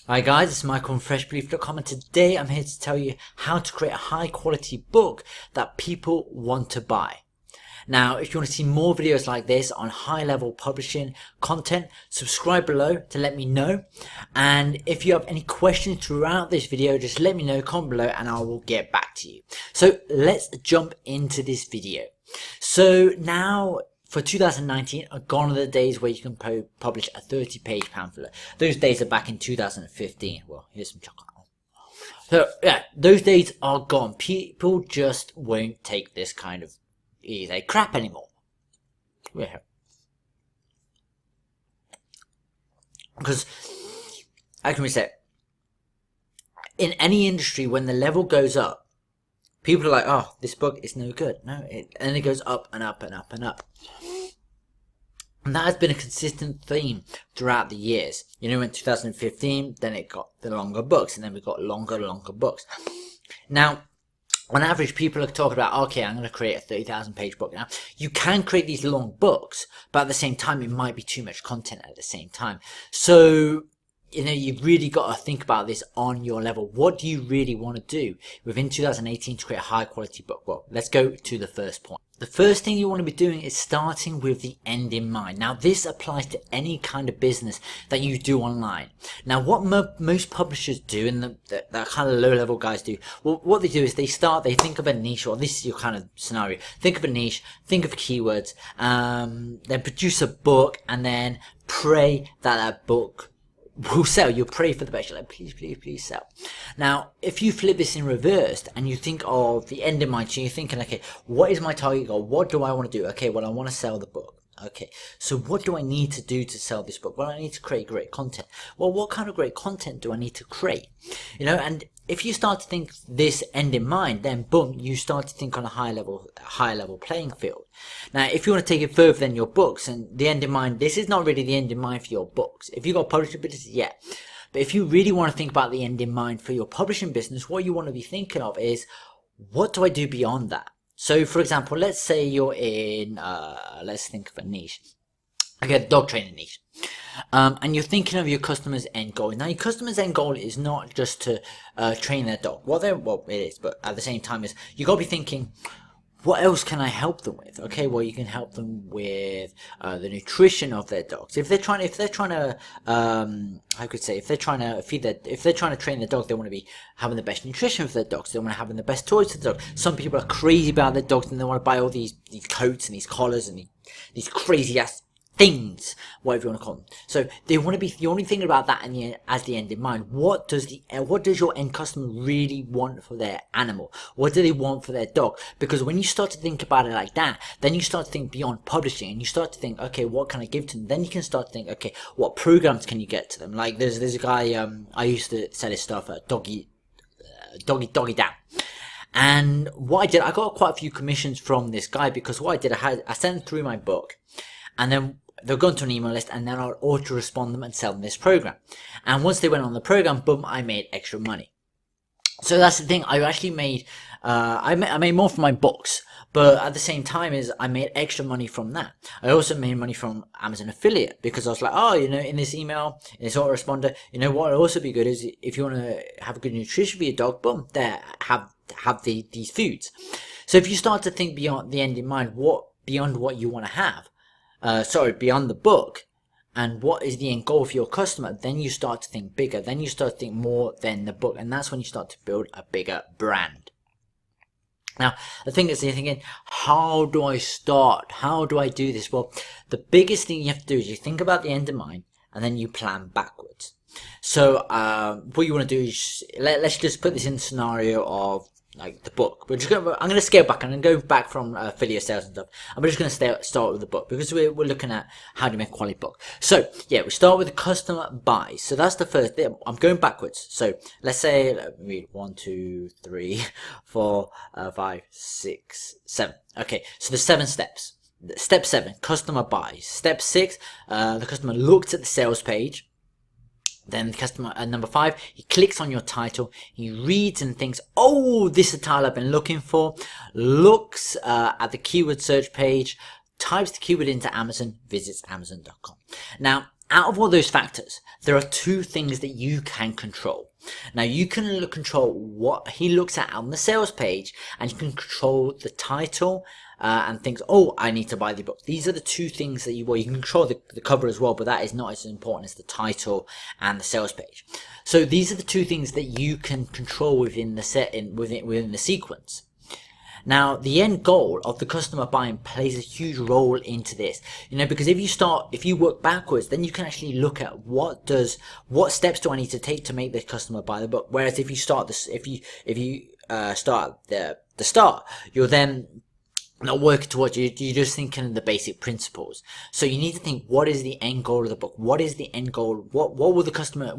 Hi guys, it's Michael from freshbelief.com, and today I'm here to tell you how to create a high quality book that people want to buy. Now, if you want to see more videos like this on high level publishing content, subscribe below to let me know. And if you have any questions throughout this video, just let me know, comment below, and I will get back to you. So let's jump into this video. So now, for 2019, are gone are the days where you can publish a 30-page pamphlet. Those days are back in 2015. Well, here's some chocolate. So yeah, those days are gone. People just won't take this kind of easy crap anymore. Yeah. Because, how can we say, in any industry, when the level goes up, people are like, oh, this book is no good. No, and it goes up and up and up and up. And that has been a consistent theme throughout the years. You know, in 2015, then it got the longer books, and then we got longer books. Now, on average, people are talking about, okay, I'm going to create a 30,000 page book. Now, you can create these long books, but at the same time, it might be too much content at the same time. So, you know, you've really got to think about this on your level. What do you really want to do within 2018 to create a high quality book? Well, let's go to the first point. The first thing you want to be doing is starting with the end in mind. Now, this applies to any kind of business that you do online. Now, what most publishers do, and that kind of low-level guys do, well, what they do is they think of a niche, or this is your kind of scenario. Think of a niche, think of keywords, then produce a book, and then pray that that book will sell. You'll pray for the best. You're like, please, please, please sell. Now, if you flip this in reverse and you think of the end in mind, so you're thinking, okay, what is my target goal? What do I want to do? Okay, well, I want to sell the book. Okay, so what do I need to do to sell this book? Well, I need to create great content. Well, what kind of great content do I need to create? You know, and if you start to think this end in mind, then boom, you start to think on a high level playing field. Now, if you want to take it further than your books, and the end in mind, this is not really the end in mind for your books. If you've got publishing business, yeah. But if you really want to think about the end in mind for your publishing business, what you want to be thinking of is, what do I do beyond that? So, for example, let's say you're in, let's think of a niche. Okay, the dog training niche. And you're thinking of your customer's end goal. Now, your customer's end goal is not just to train their dog. Well, it is, but at the same time, is you got to be thinking, what else can I help them with? Okay, well, you can help them with the nutrition of their dogs. If they're trying to train their dog, they want to be having the best nutrition for their dogs. They want to have the best toys for the dog. Some people are crazy about their dogs, and they want to buy all these coats and these collars and these crazy ass things, whatever you want to call them. So they want to be the only thing about that as the end in mind. What does your end customer really want for their animal? What do they want for their dog? Because when you start to think about it like that, then you start to think beyond publishing, and you start to think, okay, what can I give to them? Then you can start to think, okay, what programs can you get to them? Like there's a guy I used to sell his stuff at Doggy Down. And what I did, I got quite a few commissions from this guy, because what I did, I sent him through my book, and then they'll go into an email list, and then I'll auto-respond them and sell them this program. And once they went on the program, boom, I made extra money. So that's the thing. I actually made, I made more from my books, but at the same time I made extra money from that. I also made money from Amazon affiliate, because I was like, oh, you know, in this email, in this autoresponder, you know what would also be good is if you want to have a good nutrition for your dog, boom, there, have these foods. So if you start to think beyond the end in mind, beyond what you want to have, beyond the book, and what is the end goal for your customer, then you start to think bigger. Then you start to think more than the book, and that's when you start to build a bigger brand. Now, the thing is, you're thinking, how do I start? How do I do this? Well, the biggest thing you have to do is you think about the end in mind, and then you plan backwards. So, what you want to do is, let's just put this in the scenario of like the book. I'm going to scale back. I'm going to go back from affiliate sales and stuff. I'm just going to start with the book, because we're looking at how to make a quality book. So yeah, we start with the customer buys. So that's the first thing. I'm going backwards. So let's say, let me read 1, 2, 3, 4, 5, 6, 7. Okay, so the 7 steps. Step 7, customer buys. Step 6, the customer looks at the sales page. Then the customer at number 5, he clicks on your title, he reads and thinks, oh, this is the title I've been looking for, looks at the keyword search page, types the keyword into Amazon, visits Amazon.com. Now, out of all those factors, there are two things that you can control. Now, you can control what he looks at on the sales page, and you can control the title and things. Oh, I need to buy the book. These are the two things that you can control the cover as well, but that is not as important as the title and the sales page. So these are the two things that you can control within the within the sequence. Now, the end goal of the customer buying plays a huge role into this, because if you work backwards, then you can actually look at what steps do I need to take to make the customer buy the book. Whereas if you start start at the start, you're then not working towards you're just thinking of the basic principles. So you need to think, what is the end goal of the book? What is the end goal? What will the customer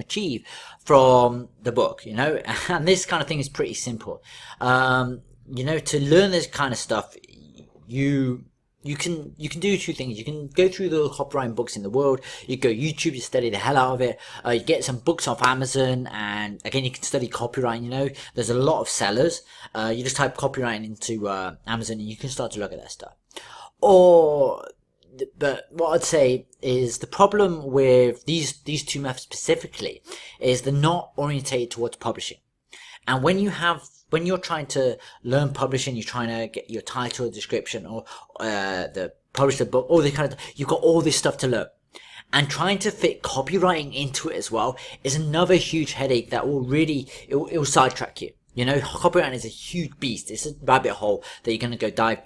achieve from the book? And this kind of thing is pretty simple. To learn this kind of stuff, you can do two things. You can go through the copywriting books in the world. You go YouTube, you study the hell out of it. You get some books off Amazon, and again, you can study copywriting. There's a lot of sellers. You just type copywriting into Amazon, and you can start to look at that stuff. But what I'd say is the problem with these two methods specifically is they're not orientated towards publishing. And when you're trying to learn publishing, you're trying to get your title, description, or publish the book, all this kind of, you've got all this stuff to learn. And trying to fit copywriting into it as well is another huge headache that will really, it will sidetrack you. Copywriting is a huge beast. It's a rabbit hole that you're going to go dive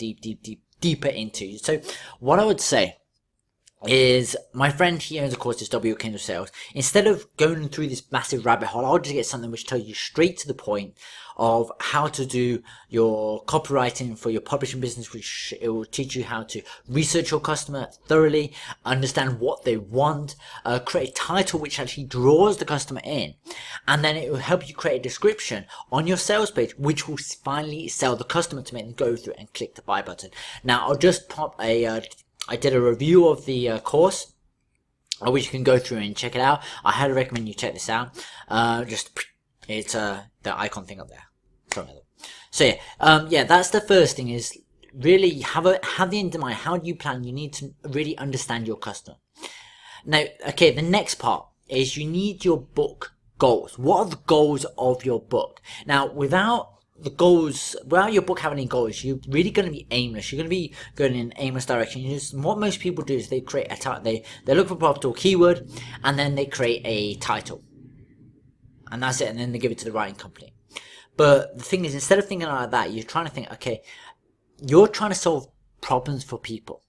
deeper into. So what I would say is, my friend, he owns a course, this Kindle Sales. Instead of going through this massive rabbit hole, I'll just get something which tells you straight to the point of how to do your copywriting for your publishing business, which it will teach you how to research your customer thoroughly, understand what they want, create a title which actually draws the customer in, and then it will help you create a description on your sales page which will finally sell the customer to make them go through and click the buy button. Now, I'll just pop I did a review of the course, which you can go through and check it out. I highly recommend you check this out. It's the icon thing up there. So yeah, that's the first thing, is really have the end in mind. How do you plan? You need to really understand your customer. Now, okay, the next part is you need your book goals. What are the goals of your book? Now, without your book having any goals, you're really going to be aimless. You're going to be going in an aimless direction. What most people do is they create a title. They look for a profitable keyword, and then they create a title, and that's it. And then they give it to the writing company. But the thing is, instead of thinking like that, you're trying to think, okay, you're trying to solve problems for people.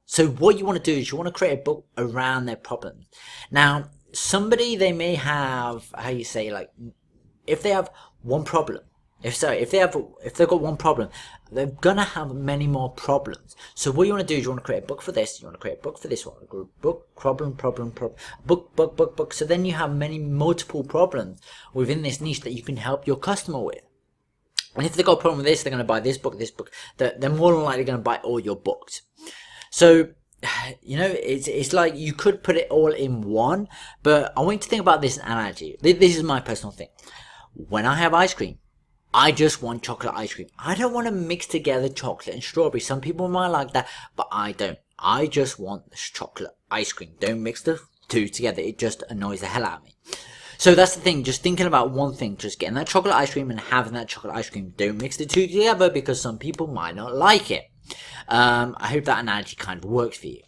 So what you want to do is you want to create a book around their problems. Now, somebody, they may have, if they have one problem, if they've got one problem, they're gonna have many more problems. So what you want to do is you want to create a book for this, you want to create a book for this one, book, problem, book. So then you have multiple problems within this niche that you can help your customer with. And if they've got a problem with this, they're going to buy this book. They're more than likely going to buy all your books. So, it's like you could put it all in one, but I want you to think about this analogy. This is my personal thing. When I have ice cream, I just want chocolate ice cream. I don't want to mix together chocolate and strawberry. Some people might like that, but I don't. I just want this chocolate ice cream. Don't mix the two together. It just annoys the hell out of me. So that's the thing. Just thinking about one thing. Just getting that chocolate ice cream and having that chocolate ice cream. Don't mix the two together because some people might not like it. I hope that analogy kind of works for you.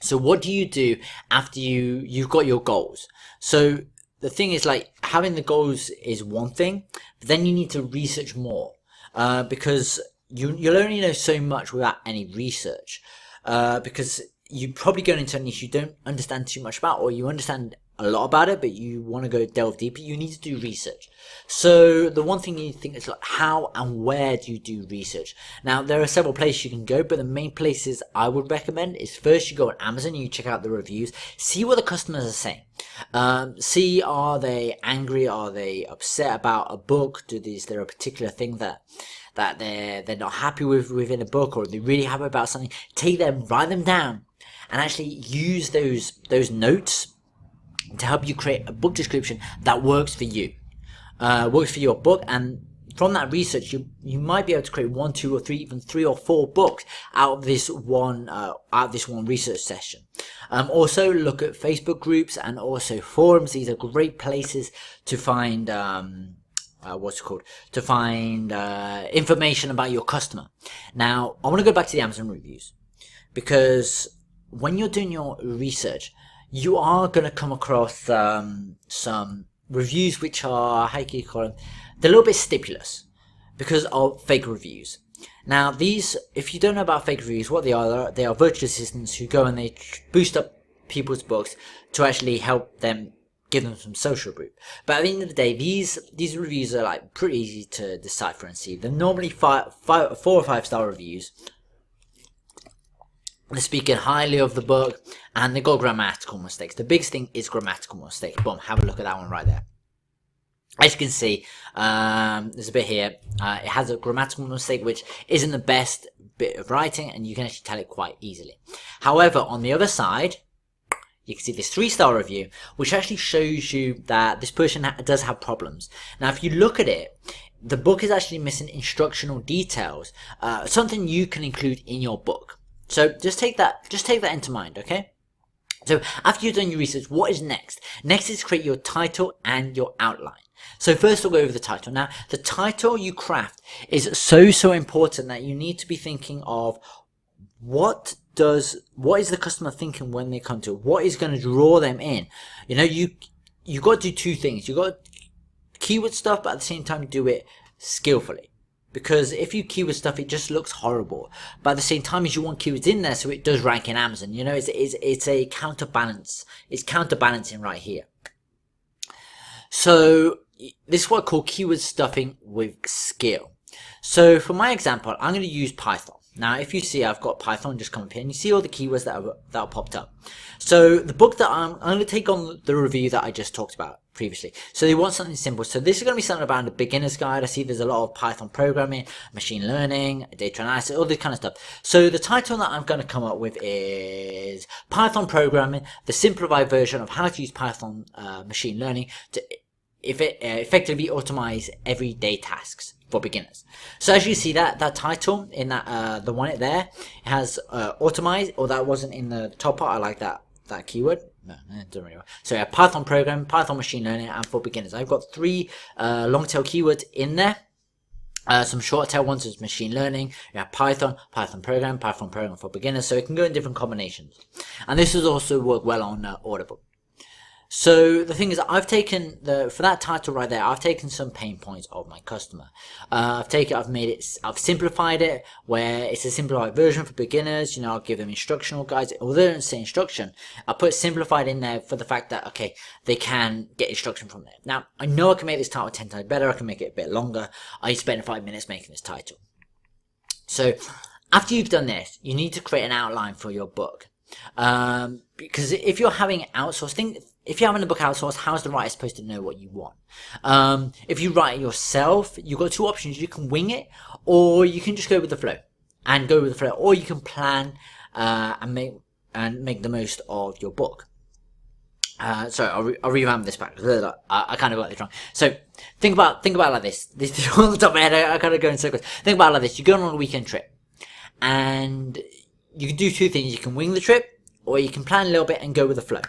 So what do you do after you've got your goals? So the thing is, like, having the goals is one thing, but then you need to research more, because you'll only know so much without any research, because you're probably going into a niche you don't understand too much about, or you understand a lot about it, but you want to go delve deeper. You need to do research. So the one thing you think is, like, how and where do you do research? Now, there are several places you can go, but the main places I would recommend is, first, you go on Amazon, you check out the reviews, see what the customers are saying. See, are they angry? Are they upset about a book? Is there a particular thing that they're not happy with within a book, or are they really happy about something? Take them, write them down, and actually use those notes to help you create a book description that works for you, works for your book, and from that research, you might be able to create 1, 2, or 3, even 3 or 4 books out of this one research session. Also look at Facebook groups and also forums. These are great places to find information about your customer. Now, I want to go back to the Amazon reviews, because when you're doing your research, you are going to come across some reviews which are, how can you call them, they're a little bit stipulous because of fake reviews. Now, these, if you don't know about fake reviews, what they are virtual assistants who go and they boost up people's books to actually help them, give them some social proof. But at the end of the day, these reviews are like pretty easy to decipher and see. They're normally 4 or 5 star reviews. They're speaking highly of the book, and they got grammatical mistakes. The biggest thing is grammatical mistakes. Boom, have a look at that one right there. As you can see, there's a bit here. It has a grammatical mistake, which isn't the best bit of writing, and you can actually tell it quite easily. However, on the other side, you can see this 3-star review, which actually shows you that this person does have problems. Now, if you look at it, the book is actually missing instructional details, something you can include in your book. So just take that into mind, okay? So after you've done your research, what is next? Next is create your title and your outline. So first we'll go over the title. Now, the title you craft is so important that you need to be thinking of what is the customer thinking when they come to it? What is going to draw them in? You know, you got to do 2 things. You got keyword stuff, but at the same time do it skillfully. Because if you keyword stuff, it just looks horrible. But at the same time, as you want keywords in there, so it does rank in Amazon. You know, it's a counterbalance. It's counterbalancing right here. So this is what I call keyword stuffing with skill. So for my example, I'm going to use Python. Now, if you see, I've got Python just come up here, and you see all the keywords that are popped up. So the book that I'm going to take on the review that I just talked about previously. So they want something simple. So this is going to be something about a beginner's guide. I see there's a lot of Python programming, machine learning, data analysis, all this kind of stuff. So the title that I'm going to come up with is Python Programming, the simplified version of how to use Python machine learning to effectively automate everyday tasks for beginners. So as you see that title in that the one there, it has automate, or that wasn't in the top part. I like that keyword. No, it doesn't really work. So yeah, Python program, Python machine learning, and for beginners. I've got 3 long tail keywords in there. Some short tail ones is machine learning. You have Python program for beginners. So it can go in different combinations. And this has also worked well on Audible. So the thing is, I've taken for that title right there, I've taken some pain points of my customer. I've simplified it where it's a simplified version for beginners. You know, I'll give them instructional guides. Although they don't say instruction, I put simplified in there for the fact that, okay, they can get instruction from there. Now, I know I can make this title 10 times better. I can make it a bit longer. I spent 5 minutes making this title. So after you've done this, you need to create an outline for your book. Because if you're having outsourced, if you're having a book outsourced, how's the writer supposed to know what you want? If you write it yourself, you've got 2 options. You can wing it, or you can just go with the flow. Or you can plan and make the most of your book. Sorry, I'll revamp this back. I kind of got this wrong. So think about it like this. This is on the top of my head. I kind of go in circles. Think about it like this. You're going on a weekend trip, and you can do 2 things. You can wing the trip, or you can plan a little bit and go with the flow.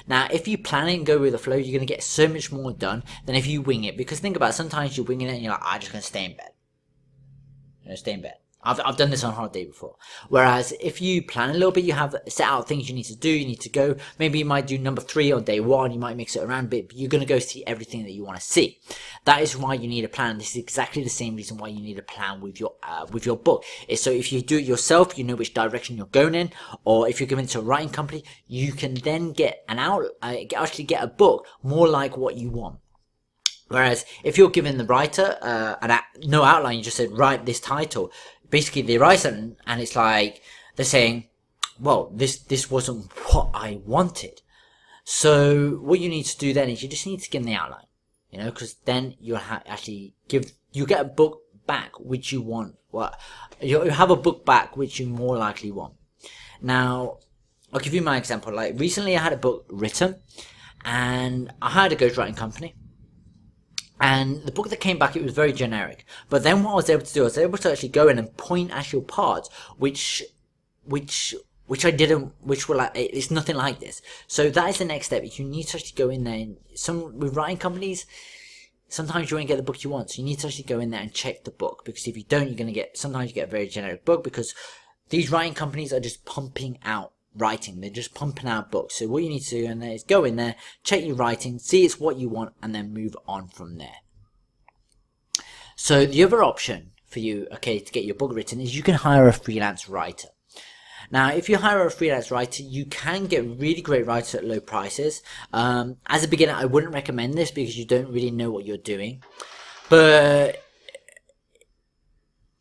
Now, if you plan it and go with the flow, you're going to get so much more done than if you wing it. Because think about it, sometimes you're winging it and you're like, I'm just going to stay in bed. Stay in bed. I've done this on holiday before. Whereas if you plan a little bit, you have set out things you need to do, you need to go. Maybe you might do number 3 on day 1, you might mix it around a bit, but you're going to go see everything that you want to see. That is why you need a plan. This is exactly the same reason why you need a plan with your book. Is so if you do it yourself, you know which direction you're going in, or if you're given it to a writing company, you can then get actually get a book more like what you want. Whereas if you're giving the writer no outline, you just said write this title. Basically, they write something, and it's like they're saying, "Well, this wasn't what I wanted." So what you need to do then is you just need to give them the outline, you know, because then you'll you get a book back which you want. You have a book back which you more likely want. Now, I'll give you my example. Like recently, I had a book written, and I hired a ghostwriting company. And the book that came back, it was very generic. But then what I was able to do, I was able to actually go in and point actual parts, which I didn't, which were like, it's nothing like this. So that is the next step. You need to actually go in there, and with writing companies, sometimes you won't get the book you want. So you need to actually go in there and check the book, because if you don't, you're going to sometimes you get a very generic book, because these writing companies are just pumping out writing. They're just pumping out books. So what you need to do in there is go in there, check your writing, see it's what you want, and then move on from there. So the other option for you, okay, to get your book written is you can hire a freelance writer. Now, if you hire a freelance writer, you can get really great writers at low prices. As a beginner, I wouldn't recommend this because you don't really know what you're doing. But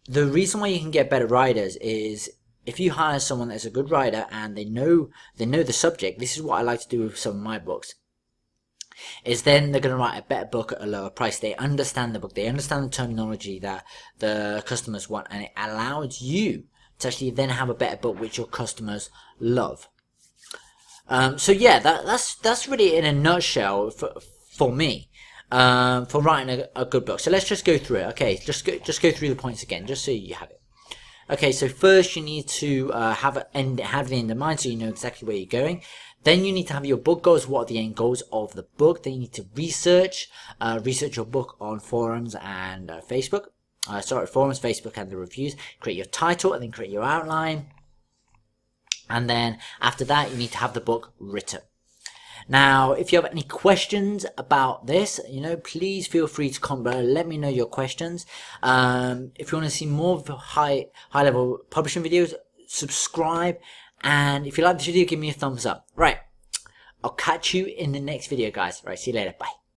the reason why you can get better writers is if you hire someone that's a good writer and they know the subject. This is what I like to do with some of my books. Is then they're going to write a better book at a lower price. They understand the book. They understand the terminology that the customers want, and it allows you to actually then have a better book which your customers love. So yeah, that's really in a nutshell for me, for writing a good book. So let's just go through it. Okay, just go through the points again, just so you have it. Okay, so first you need to have the end in mind, so you know exactly where you're going. Then you need to have your book goals. What are the end goals of the book? Then you need to research your book on forums and Facebook. Forums, Facebook, and the reviews. Create your title and then create your outline. And then after that, you need to have the book written. Now, if you have any questions about this, please feel free to comment below. Let me know your questions. If you want to see more of high level publishing videos, subscribe. And if you like this video, give me a thumbs up. Right. I'll catch you in the next video, guys. Right. See you later. Bye.